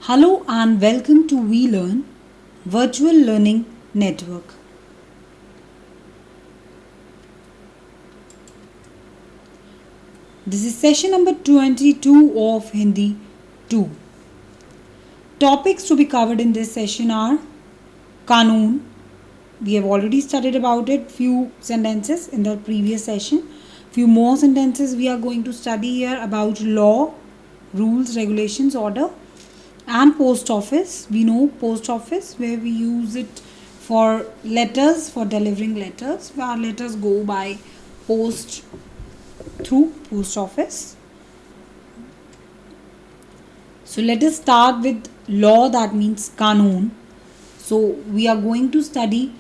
Hello and welcome to WeLearn Virtual Learning Network. This is session number 22 of Hindi 2. Topics to be covered in this session are Qanun. We have already studied about it, few sentences in the previous session. Few more sentences we are going to study here about law, rules, regulations, order, and post office. We know post office where we use it for letters, for delivering letters. Our letters go by post through post office. So let us start with law, that means Qanun. So we are going to study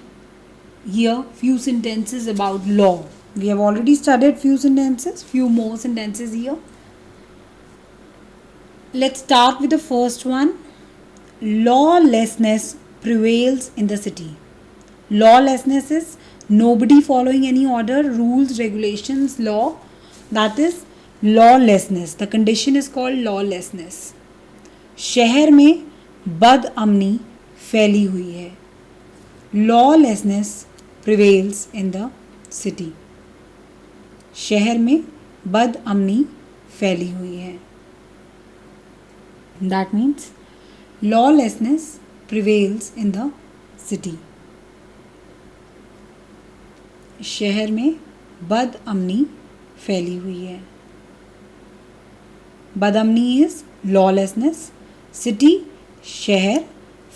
here few sentences about law. We have already studied few sentences, few more sentences here. Let's start with the first one. Lawlessness prevails in the city. Lawlessness is nobody following any order, rules, regulations, law. That is lawlessness. The condition is called lawlessness. शहर में बदअमनी फैली हुई है. Lawlessness prevails in the city. शहर में बदअमनी फैली हुई है. That means lawlessness prevails in the city. शहर में बदअमनी फैली हुई है. बदअमनी is lawlessness. City, शहर,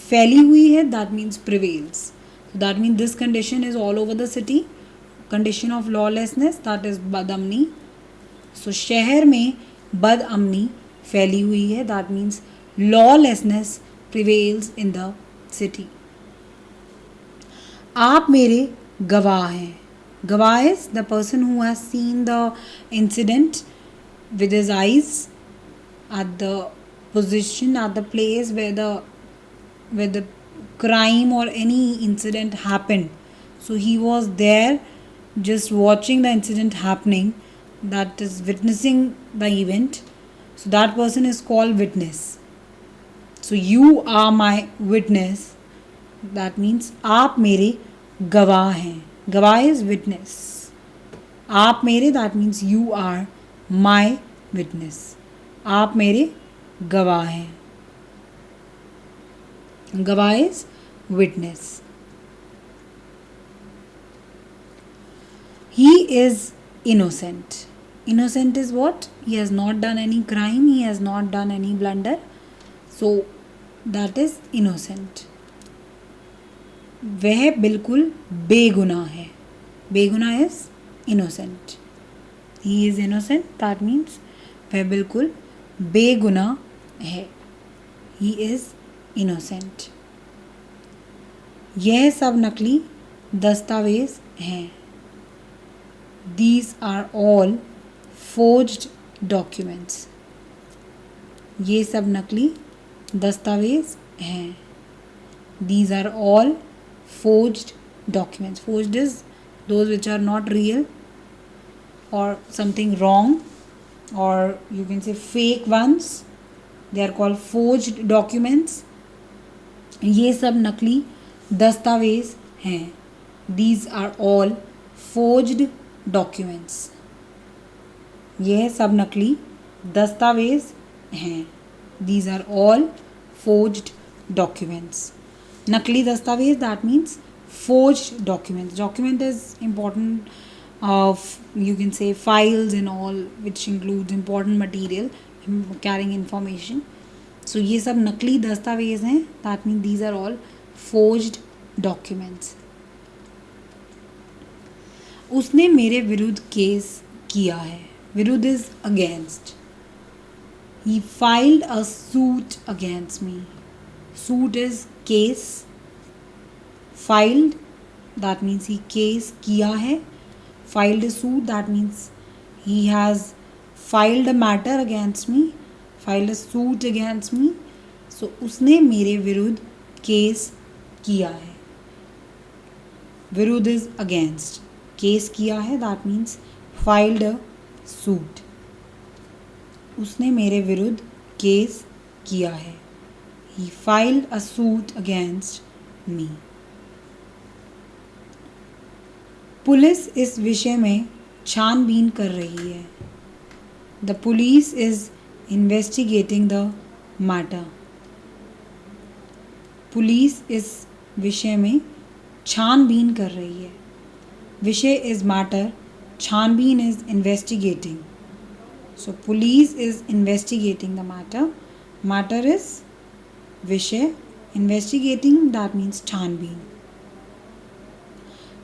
फैली हुई है, that means prevails. So that means this condition is all over the city. Condition of lawlessness, that is बदअमनी. So शहर में बदअमनी फैली हुई है, that means lawlessness prevails in the city. आप मेरे गवाह हैं. गवाह is the person who has seen the incident with his eyes at the position, at the place where the crime or any incident happened. So he was there just watching the incident happening, that is witnessing the event. So that person is called witness. So you are my witness. That means आप मेरे गवाह हैं. गवाह is witness. आप मेरे, that means you are my witness. आप मेरे गवाह हैं. गवाह is witness. He is innocent. Innocent is what? He has not done any crime. He has not done any blunder. So that is innocent. वह बिल्कुल बेगुनाह है. बेगुनाह is innocent. He is innocent. That means वह बिल्कुल बेगुनाह है. He is innocent. यह सब नकली दस्तावेज हैं. These are all forged documents. ये सब नकली दस्तावेज हैं. These are all forged documents. Forged is those which are not real or something wrong, or you can say fake ones. They are called forged documents. ये सब नकली दस्तावेज हैं. These are all forged documents. यह सब नकली दस्तावेज हैं. These are all forged documents. नकली दस्तावेज, that means forged documents. Document is important of, you can say, files and all, which includes important material carrying information. So ये सब नकली दस्तावेज हैं. That means these are all forged documents. उसने मेरे विरुद्ध केस किया है. विरुद्ध is against. He filed a suit against me. Suit is case. Filed, that means he case किया है. Filed a suit, that means he has filed a matter against me. Filed a suit against me. So उसने मेरे विरुद्ध case किया है. विरुद्ध is against. Case किया है, that means filed a suit. उसने मेरे विरुद्ध केस किया है. He filed a suit against me. Police इस विषय में छानबीन कर रही है. The police is investigating the matter. Police इस विषय में छानबीन कर रही है. विषय is matter, छानबीन is investigating. So police is investigating the matter. Matter is विषय. Investigating, that means छानबीन.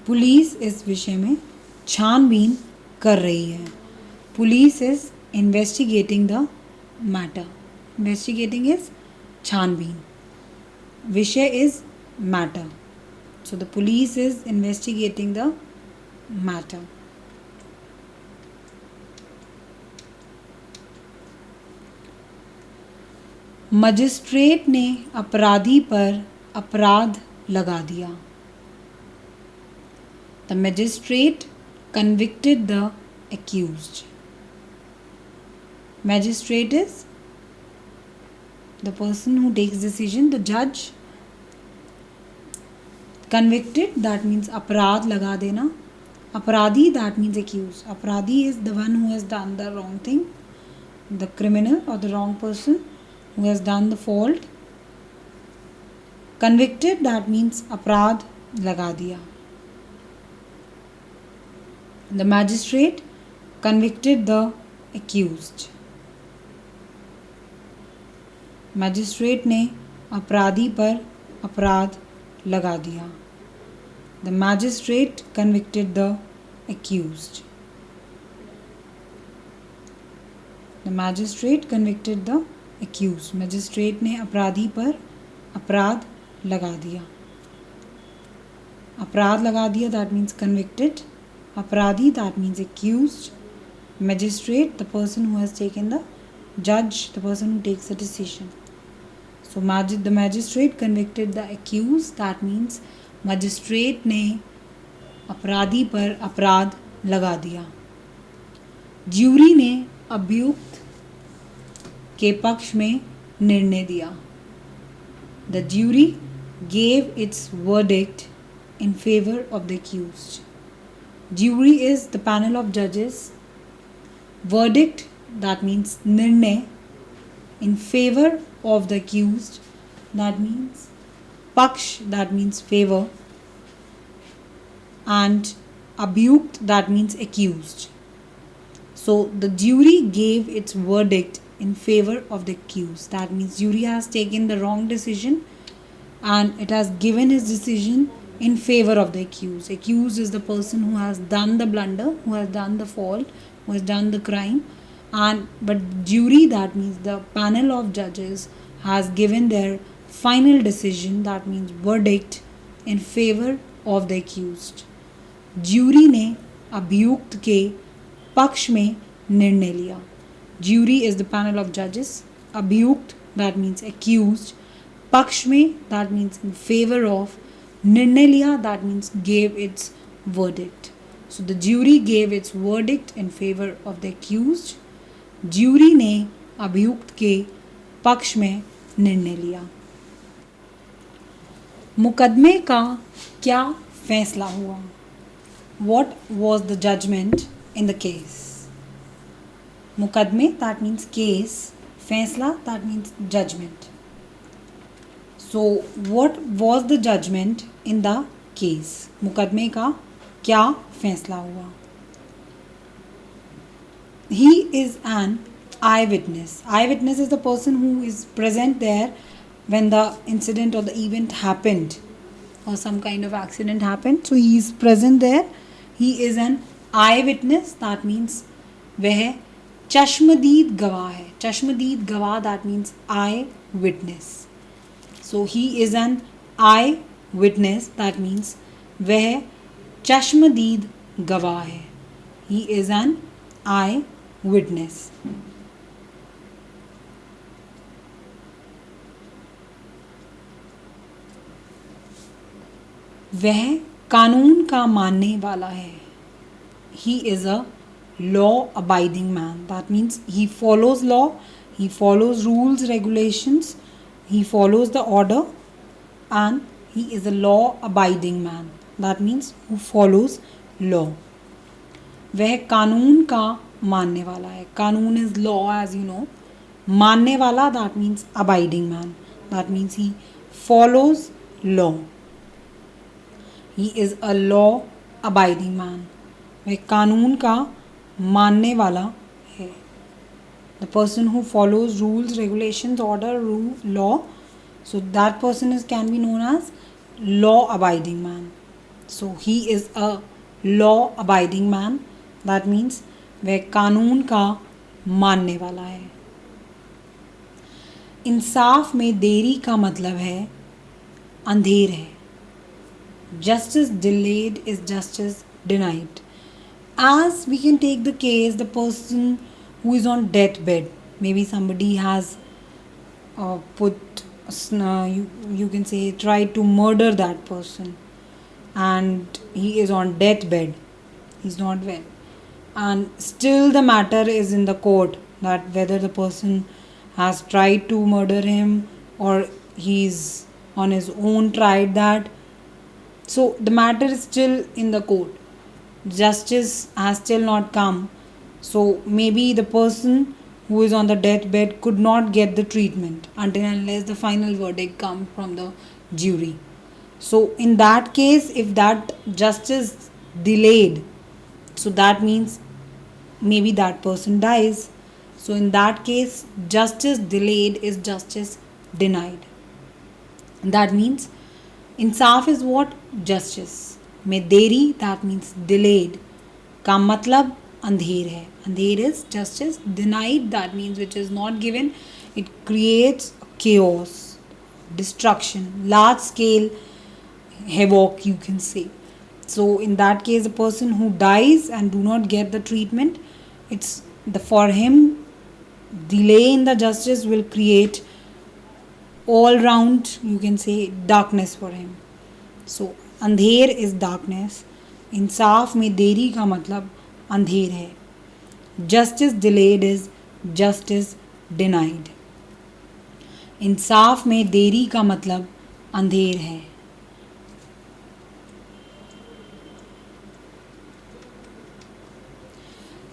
पुलिस इस विषय में छानबीन कर रही है. Police is investigating the matter. Investigating is छानबीन. विषय is matter. So the police is investigating the matter. Magistrate ने अपराधी पर अपराध लगा दिया. The magistrate convicted the accused. Magistrate is the person who takes decision. The judge. Convicted, that means अपराध लगा देना. अपराधी, that means accused. अपराधी is the one who has done the wrong thing, the criminal or the wrong person who has done the fault. Convicted, that means अपराध लगा दिया. The magistrate convicted the accused. Magistrate ने अपराधी पर अपराध लगा दिया. The magistrate convicted the accused. The magistrate convicted the accused. Magistrate ने अपराधी पर अपराध लगा दिया. अपराध लगा दिया, that means convicted. अपराधी, that means accused. Magistrate, the person who has taken the judge, the person who takes the decision. So the magistrate convicted the accused, that means magistrate ने अपराधी पर अपराध लगा दिया. ज्यूरी ने अभियुक्त के पक्ष में निर्णय दिया. The jury gave its verdict in favor of the accused. Jury is the panel of judges. Verdict, that means निर्णय. In favor of the accused, that means paksh, that means favor. And abhyukt, that means accused. So the jury gave its verdict in favor of the accused. That means jury has taken the wrong decision and it has given its decision in favor of the accused. Accused is the person who has done the blunder, who has done the fault, who has done the crime. But jury, that means the panel of judges, has given their final decision, that means verdict, in favor of the accused. Jury ने अभियुक्त के पक्ष में निर्णय लिया. Jury is the panel of judges. अभियुक्त, that means accused. पक्ष में, that means in favor of. निर्णय लिया, that means gave its verdict. So the jury gave its verdict in favor of the accused. Jury ने अभियुक्त के पक्ष में निर्णय लिया. मुकदमे का क्या फैसला हुआ? What was the judgment in the case? मुकदमे, that means case. फैसला, that means judgment. So what was the judgment in the case? मुकदमे का क्या फैसला हुआ? He is an eyewitness. Eyewitness is the person who is present there when the incident or the event happened or some kind of accident happened. So he is present there. He is an eyewitness. That means वह चश्मदीद गवाह है. चश्मदीद गवाह, that means eye witness. So he is an eye witness, that means वह चश्मदीद गवाह है. He is an eye witness. वह कानून का मानने वाला है. He is a law abiding man. That means he follows law, he follows rules, regulations, he follows the order and he is a law abiding man. That means who follows law. वह कानून का मानने वाला है. कानून is law, as you know. मानने वाला, that means abiding man. That means he follows law. He is a law abiding man. वह कानून का मानने वाला है. The person who follows rules, regulations, order, law. So that person can be known as law abiding man. So he is a law abiding man. That means वह कानून का मानने वाला है. इंसाफ में देरी का मतलब है अंधेर है. Justice delayed is justice denied. As we can take the case, the person who is on deathbed, maybe somebody has you can say tried to murder that person, and he is on deathbed, he's not well, and still the matter is in the court that whether the person has tried to murder him or he's on his own tried that. So the matter is still in the court, justice has still not come. So maybe the person who is on the deathbed could not get the treatment until and unless the final verdict comes from the jury. So in that case, if that justice delayed, so that means maybe that person dies. So in that case, justice delayed is justice denied. That means Insaf is what justice में देरी, that means delayed का मतलब अंधेर है. अंधेर is justice denied, that means which is not given. It creates chaos, destruction, large scale havoc, you can say. So in that case, the person who dies and do not get the treatment, it's for him delay in the justice will create all round, you can say, darkness for him. So अंधेर is darkness. इंसाफ में देरी का मतलब अंधेर है. Justice delayed is justice denied. इंसाफ में देरी का मतलब अंधेर है.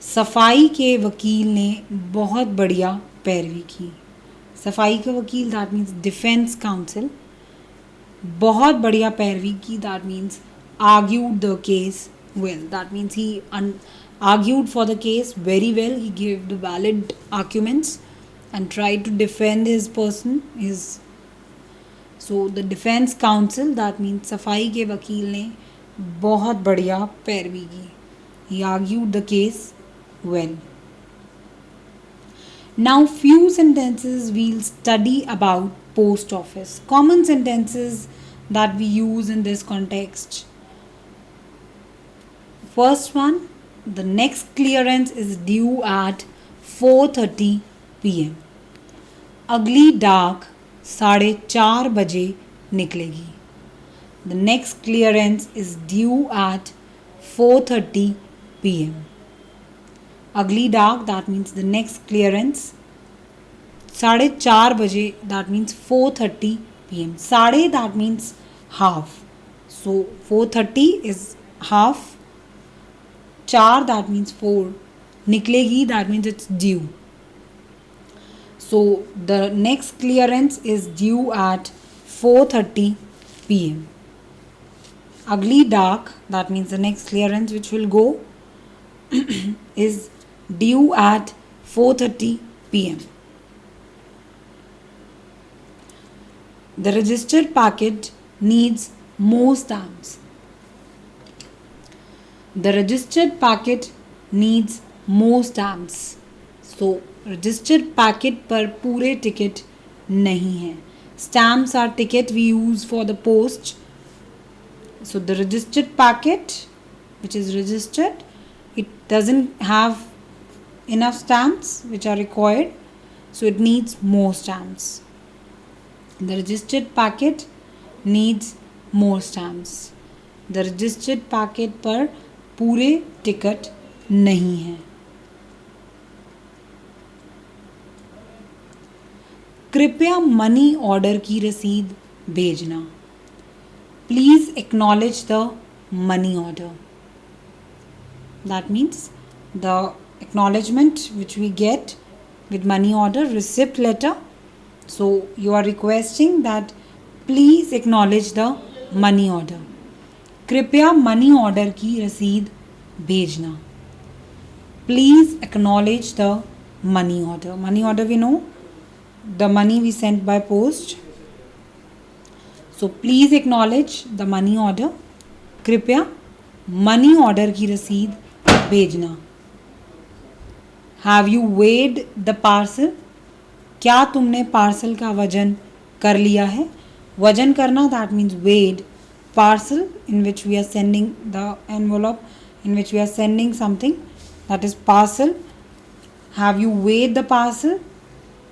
सफाई के वकील ने बहुत बढ़िया पैरवी की. सफाई का वकील, दैट मीन्स डिफेंस काउंसिल, बहुत बढ़िया पैरवी की, that means argued the case well. That means he argued for the case very well. He gave the valid arguments and tried to defend his person. So the defense counsel, that means सफाई के वकील ने बहुत बढ़िया पैरवी की. He argued the case well. Now few sentences we'll study about post office. Common sentences that we use in this context. First one, the next clearance is due at 4:30 PM. अगली डाक 4:30 बजे निकलेगी. The next clearance is due at 4:30 PM. अगली डाक, that means the next clearance 4:30 बजे, that means 4:30 PM. साढ़े, that means half. So 4:30 is half. 4, that means 4. निकलेगी, that means it's due. So the next clearance is due at 4:30 PM. अगली डाक, that means the next clearance which will go is due at 4:30 PM. The registered packet needs more stamps. The registered packet needs more stamps. So registered packet पर पूरे ticket नहीं है. Stamps are ticket we use for the post. So the registered packet which is registered, it doesn't have enough stamps which are required. So it needs more stamps. The registered packet needs more stamps. The registered packet पर पूरे ticket नहीं है. कृपया money order की रसीद भेजना. Please acknowledge the money order. That means the acknowledgement which we get with money order, receipt letter. So you are requesting that please acknowledge the money order. कृपया money order की रसीद भेजना. Please acknowledge the money order. Money order we know, the money we sent by post. So please acknowledge the money order. कृपया money order की रसीद भेजना. Have you weighed the parcel? क्या तुमने पार्सल का वजन कर लिया है? वजन करना, that means weighed. Parcel in which we are sending the envelope, in which we are sending something, that is parcel. Have you weighed the parcel?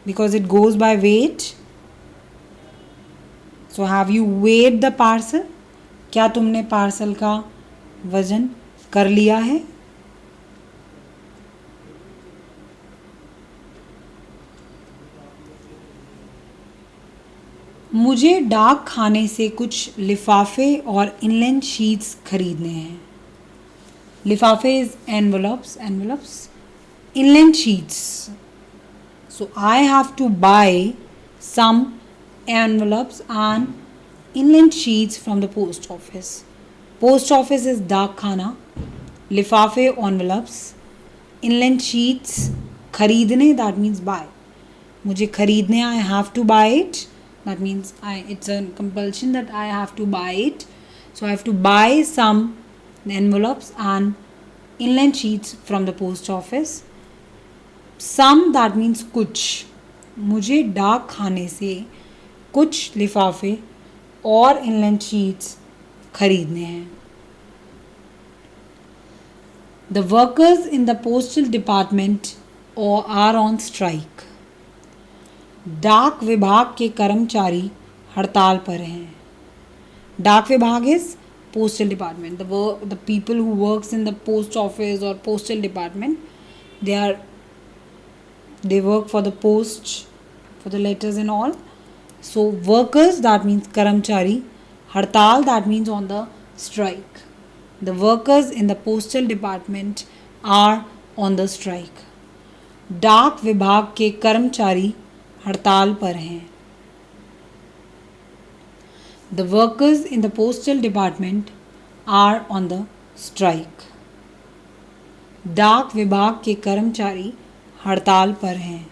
Because it goes by weight. So have you weighed the parcel? क्या तुमने parcel का वजन कर लिया है? मुझे डाक खाने से कुछ लिफाफे और इनलैंड शीट्स खरीदने हैं. लिफाफे is envelopes, inland sheets. So I have to buy some envelopes and inland sheets from the post office. Post office is डाक खाना. लिफाफे envelopes. Inland sheets खरीदने, that means buy. मुझे खरीदने, I have to buy it. That means it's a compulsion that I have to buy it. So I have to buy some envelopes and inland sheets from the post office. Some, that means कुछ. मुझे डाक खाने से कुछ लिफाफे और inland sheets खरीदने हैं. The workers in the postal department are on strike. डाक विभाग के कर्मचारी हड़ताल पर हैं. डाक विभाग is postal department. The people who works in the post office or postal department, they work for the post, for the letters and all. So workers, that means कर्मचारी. हड़ताल, that means on the strike. The workers in the postal department are on the strike. डाक विभाग के कर्मचारी हड़ताल पर हैं. The workers in the postal department are on the strike. डाक विभाग के कर्मचारी हड़ताल पर हैं.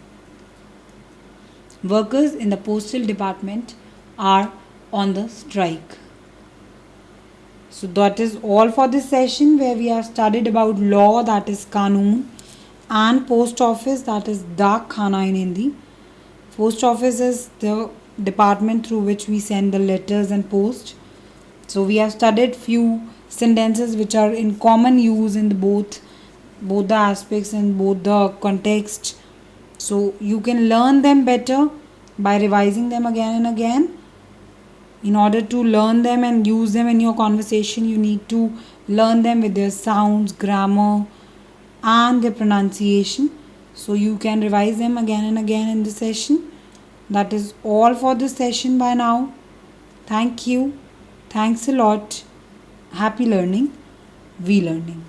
Workers in the postal department are on the strike. So that is all for this session, where we have studied about law, that is Kanun, and post office, that is Dak Khana in Hindi. Post office is the department through which we send the letters and post. So we have studied few sentences which are in common use in both the aspects and both the context. So you can learn them better by revising them again and again. In order to learn them and use them in your conversation, you need to learn them with their sounds, grammar, and their pronunciation. So you can revise them again and again in the session. That is all for this session by now. Thank you. Thanks a lot. Happy learning. We learning.